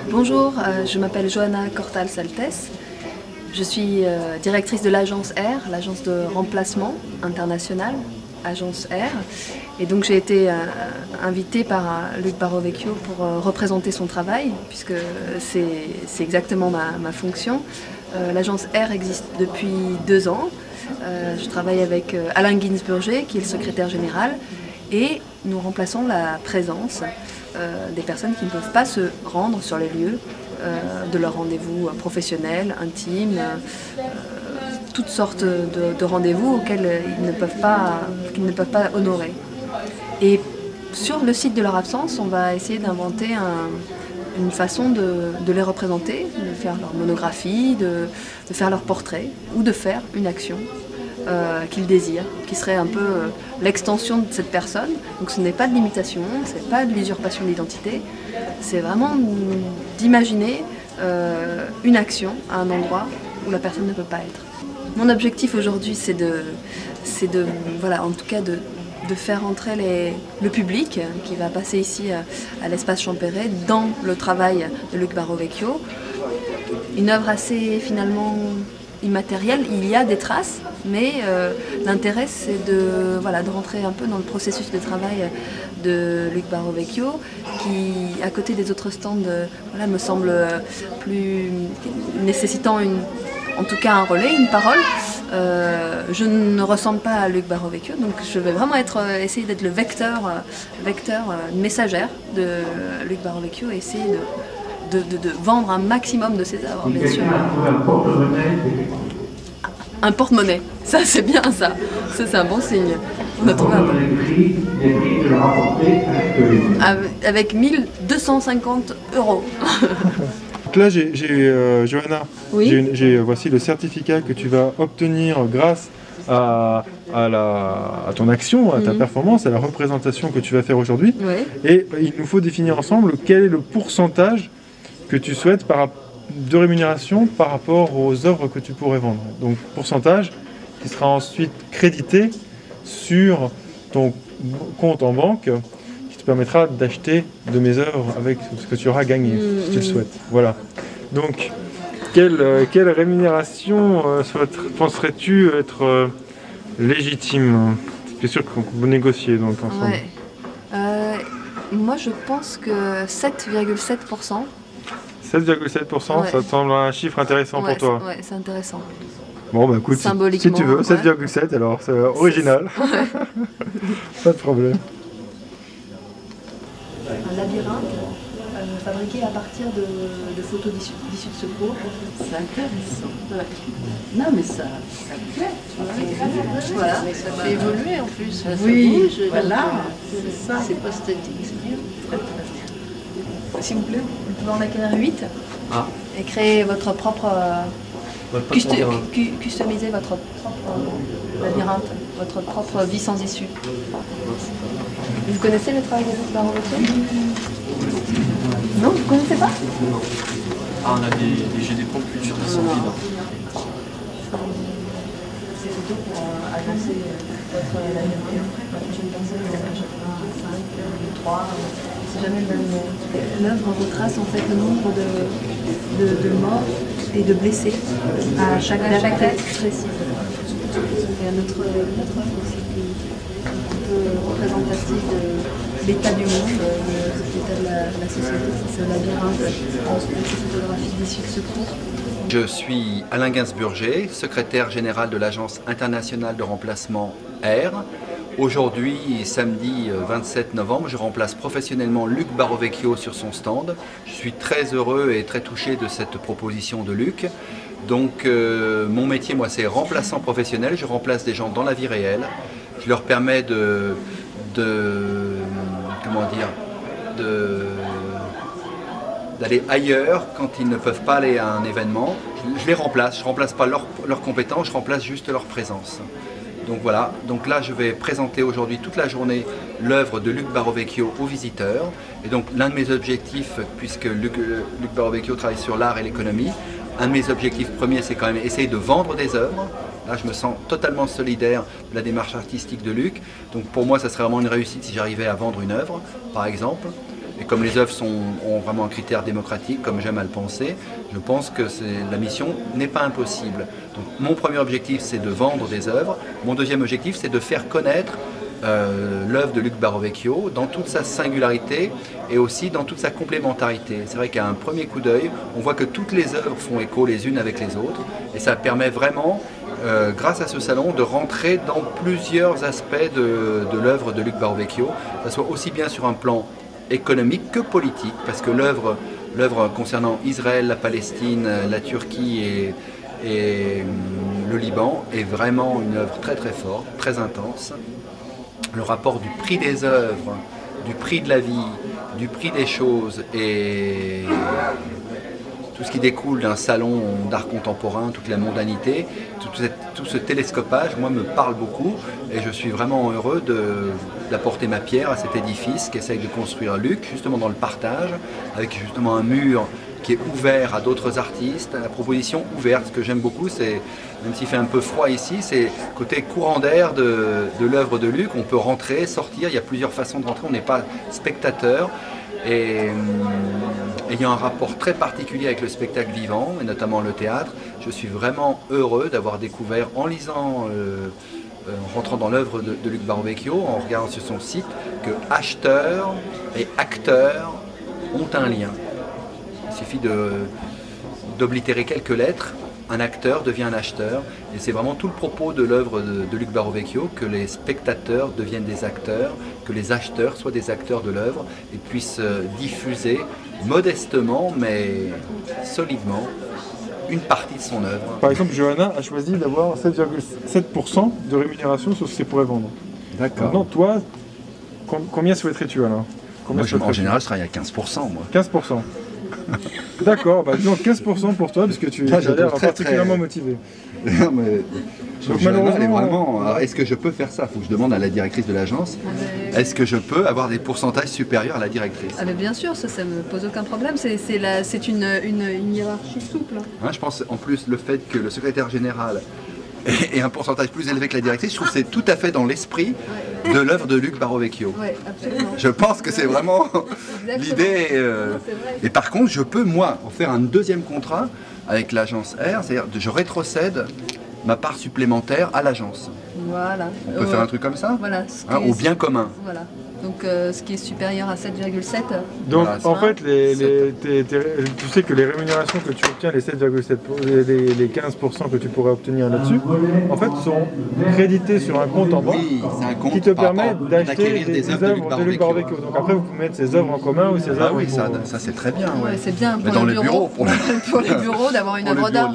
Bonjour, je m'appelle Johanna Cortal-Saltes. Je suis directrice de l'agence R, l'agence de remplacement international, agence R. Et donc j'ai été invitée par Luc Barovecchio pour représenter son travail, puisque c'est exactement ma fonction. L'agence R existe depuis 2 ans. Je travaille avec Alain Ginsburger, qui est le secrétaire général, et nous remplaçons la présence des personnes qui ne peuvent pas se rendre sur les lieux de leur rendez-vous professionnel, intime, toutes sortes de rendez-vous auxquels qu'ils ne peuvent pas honorer. Et sur le site de leur absence, on va essayer d'inventer une façon de les représenter, de faire leur monographie, de faire leur portrait ou de faire une action qu'ils désirent, qui serait un peu l'extension de cette personne. Donc ce n'est pas de l'imitation, ce n'est pas de l'usurpation d'identité, c'est vraiment d'imaginer une action à un endroit où la personne ne peut pas être. Mon objectif aujourd'hui, c'est voilà, en tout cas de faire entrer le public qui va passer ici à l'espace Champéret dans le travail de Luc Barovecchio. Une œuvre assez finalement immatérielle, il y a des traces, mais l'intérêt c'est de rentrer un peu dans le processus de travail de Luc Barovecchio, qui à côté des autres stands me semble plus nécessitant en tout cas un relais, une parole. Je ne ressemble pas à Luc Barovecchio, donc je vais vraiment essayer d'être le vecteur, une messagère de Luc Barovecchio et essayer de vendre un maximum de ses œuvres, bien sûr. Un porte-monnaie, ça c'est bien ça. Ça c'est un bon signe. On a trouvé un porte-monnaie. Avec 1250 €. Donc là, Johanna, oui, voici le certificat que tu vas obtenir grâce à ton action, à ta performance, à la représentation que tu vas faire aujourd'hui. oui. Et il nous faut définir ensemble quel est le pourcentage que tu souhaites de rémunération par rapport aux œuvres que tu pourrais vendre. Donc pourcentage qui sera ensuite crédité sur ton compte en banque, qui te permettra d'acheter de mes œuvres avec ce que tu auras gagné, si tu le souhaites. Voilà. Donc, quelle rémunération penserais-tu être légitime? C'est sûr qu'on peut négocier donc ensemble. Ouais. Moi je pense que 7,7%. 7,7%, ouais. Ça te semble un chiffre intéressant pour toi? Ouais, c'est intéressant. Bon bah écoute, si tu veux, 7,7 alors, c'est original. Ouais. Pas de problème. Un labyrinthe fabriqué à partir de photos d'issues de secours. C'est intéressant. Ouais. Non mais ça me plaît. Voilà. Mais ça fait évoluer en plus. Ça oui, bouge, voilà, c'est ça. C'est pas statique, c'est bien. Très, très bien. S'il vous plaît, vous pouvez en acquérir 8 et créer votre propre... customiser votre propre labyrinthe, votre propre vie sans issue. Vous connaissez le travail de Luc Barovecchio? Non, vous ne connaissez pas? Ah, on a des jeux d'épreuves culture qui sont vides. C'est plutôt pour annoncer votre labyrinthe. La prochaine personne, 5, 3, c'est jamais le même nom. L'œuvre retrace en fait le nombre de morts et de blessés à chaque date précise. Et un autre œuvre aussi qui est un peu représentative de l'état du monde, de l'état de la société. C'est ce labyrinthe avec ces photographies d'issues de secours. Je suis Alain Ginsburger, secrétaire général de l'Agence internationale de remplacement R. Aujourd'hui, samedi 27 novembre, je remplace professionnellement Luc Barovecchio sur son stand. Je suis très heureux et très touché de cette proposition de Luc. Donc mon métier, moi, c'est remplaçant professionnel. Je remplace des gens dans la vie réelle. Je leur permets d'aller ailleurs quand ils ne peuvent pas aller à un événement. Je les remplace. Je ne remplace pas leurs compétences, je remplace juste leur présence. Donc voilà, donc là je vais présenter aujourd'hui toute la journée l'œuvre de Luc Barovecchio aux visiteurs. Et donc l'un de mes objectifs, puisque Luc Barovecchio travaille sur l'art et l'économie, un de mes objectifs premiers c'est quand même essayer de vendre des œuvres. Là je me sens totalement solidaire de la démarche artistique de Luc. Donc pour moi ça serait vraiment une réussite si j'arrivais à vendre une œuvre, par exemple. Et comme les œuvres ont vraiment un critère démocratique, comme j'aime à le penser, je pense que la mission n'est pas impossible. Donc, mon premier objectif, c'est de vendre des œuvres. Mon deuxième objectif, c'est de faire connaître l'œuvre de Luc Barovecchio dans toute sa singularité et aussi dans toute sa complémentarité. C'est vrai qu'à un premier coup d'œil, on voit que toutes les œuvres font écho les unes avec les autres et ça permet vraiment, grâce à ce salon, de rentrer dans plusieurs aspects de l'œuvre de Luc Barovecchio, que ce soit aussi bien sur un plan économique que politique, parce que l'œuvre concernant Israël, la Palestine, la Turquie et le Liban est vraiment une œuvre très très forte, très intense. Le rapport du prix des œuvres, du prix de la vie, du prix des choses et tout ce qui découle d'un salon d'art contemporain, toute la mondanité, tout ce télescopage, moi, me parle beaucoup et je suis vraiment heureux d'apporter ma pierre à cet édifice qu'essaye de construire Luc, justement dans le partage, avec justement un mur qui est ouvert à d'autres artistes, la proposition ouverte. Ce que j'aime beaucoup, c'est, même s'il fait un peu froid ici, c'est le côté courant d'air de l'œuvre de Luc. On peut rentrer, sortir, il y a plusieurs façons de rentrer, on n'est pas spectateur. Et ayant un rapport très particulier avec le spectacle vivant, et notamment le théâtre, je suis vraiment heureux d'avoir découvert, en lisant, en rentrant dans l'œuvre de Luc Barovecchio, en regardant sur son site, que acheteur et acteur ont un lien. Il suffit d'oblitérer quelques lettres, un acteur devient un acheteur, et c'est vraiment tout le propos de l'œuvre de Luc Barovecchio, que les spectateurs deviennent des acteurs, que les acheteurs soient des acteurs de l'œuvre et puissent diffuser modestement mais solidement une partie de son œuvre. Par exemple, Johanna a choisi d'avoir 7,7% de rémunération sur ce qu'elle pourrait vendre. D'accord. Maintenant, toi, combien souhaiterais-tu alors? Moi, en général, je travaille à 15%. Moi. 15%. D'accord, bah disons 15% pour toi, parce que tu as l'air particulièrement motivé. Non, mais Donc malheureusement, est-ce que je peux faire ça? Il faut que je demande à la directrice de l'agence. Est-ce que je peux avoir des pourcentages supérieurs à la directrice? Ah mais bien sûr, ça me pose aucun problème, c'est une hiérarchie souple. Hein, je pense en plus le fait que le secrétaire général ait un pourcentage plus élevé que la directrice, je trouve que c'est tout à fait dans l'esprit de l'œuvre de Luc Barovecchio. Oui, absolument. Je pense que c'est vraiment l'idée. Et par contre, je peux, moi, faire un deuxième contrat avec l'agence R, c'est-à-dire que je rétrocède ma part supplémentaire à l'agence. Voilà. On peut faire un truc comme ça? Voilà. Au bien commun. Voilà. Donc ce qui est supérieur à 7,7. Donc voilà, en fait, tu sais que les rémunérations que tu obtiens, les 7,7%, les 15% que tu pourrais obtenir là-dessus, en fait sont crédités sur un compte en banque qui te permet d'acheter des œuvres de Luc Barovecchio. Donc après, vous pouvez mettre ces œuvres en commun ou ces œuvres. Ah oui, ça c'est très bien. Ouais, c'est bien pour dans le bureau, pour les bureaux d'avoir une œuvre d'art.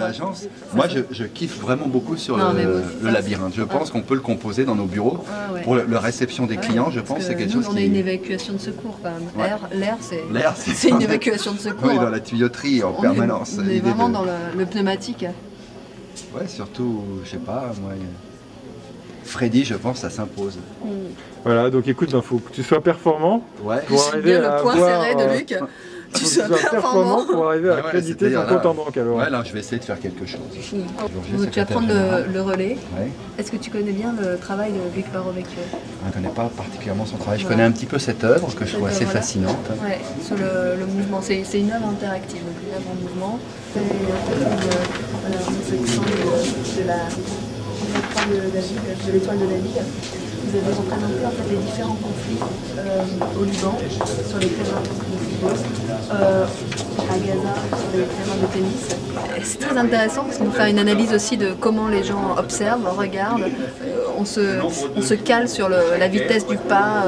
Moi, je kiffe vraiment beaucoup sur le labyrinthe. Je pense qu'on peut le composer dans nos bureaux pour la réception des clients. Je pense que c'est quelque chose. On a une évacuation de secours quand même. L'air, c'est une évacuation de secours. Oui, dans la tuyauterie en permanence. On est vraiment dans le pneumatique. Ouais, surtout, je sais pas, moi, Freddy, je pense, ça s'impose. Voilà, donc écoute, il faut que tu sois performant pour arriver bien le point serré de Luc. Tu sois performant pour arriver à créditer ton compte en banque. Alors. Ouais, là, je vais essayer de faire quelque chose. Donc, tu vas prendre le relais. Ouais. Est-ce que tu connais bien le travail de Luc Barovecchio? Je ne connais pas particulièrement son travail. Je connais un petit peu cette œuvre que je trouve assez fascinante. Oui, sur le mouvement. C'est une œuvre interactive, donc une œuvre en mouvement. C'est une section de l'étoile de David. Vous avez représenté en fait les différents conflits au Liban sur les terrains de football, à Gaza sur les terrains de tennis. C'est très intéressant parce qu'on fait une analyse aussi de comment les gens observent, regardent. On se cale sur la vitesse du pas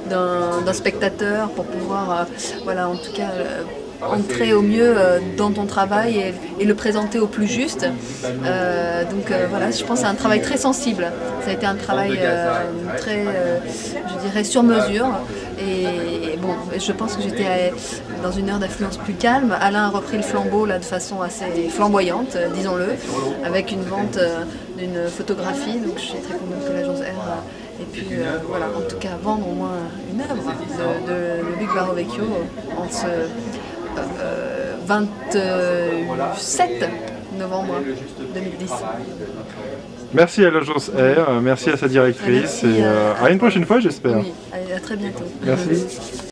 d'un spectateur pour pouvoir, voilà, en tout cas, entrer au mieux dans ton travail et le présenter au plus juste. Donc voilà, je pense que c'est un travail très sensible. Ça a été un travail très, je dirais, sur mesure. Et bon, je pense que j'étais dans une heure d'affluence plus calme. Alain a repris le flambeau là, de façon assez flamboyante, disons-le, avec une vente d'une photographie. Donc je suis très contente que l'agence R et puis voilà, en tout cas vendre au moins une œuvre de Luc Barovecchio en ce 27 novembre 2010. Merci à l'agence R, merci à sa directrice et à une prochaine fois j'espère. Oui, à très bientôt. Merci.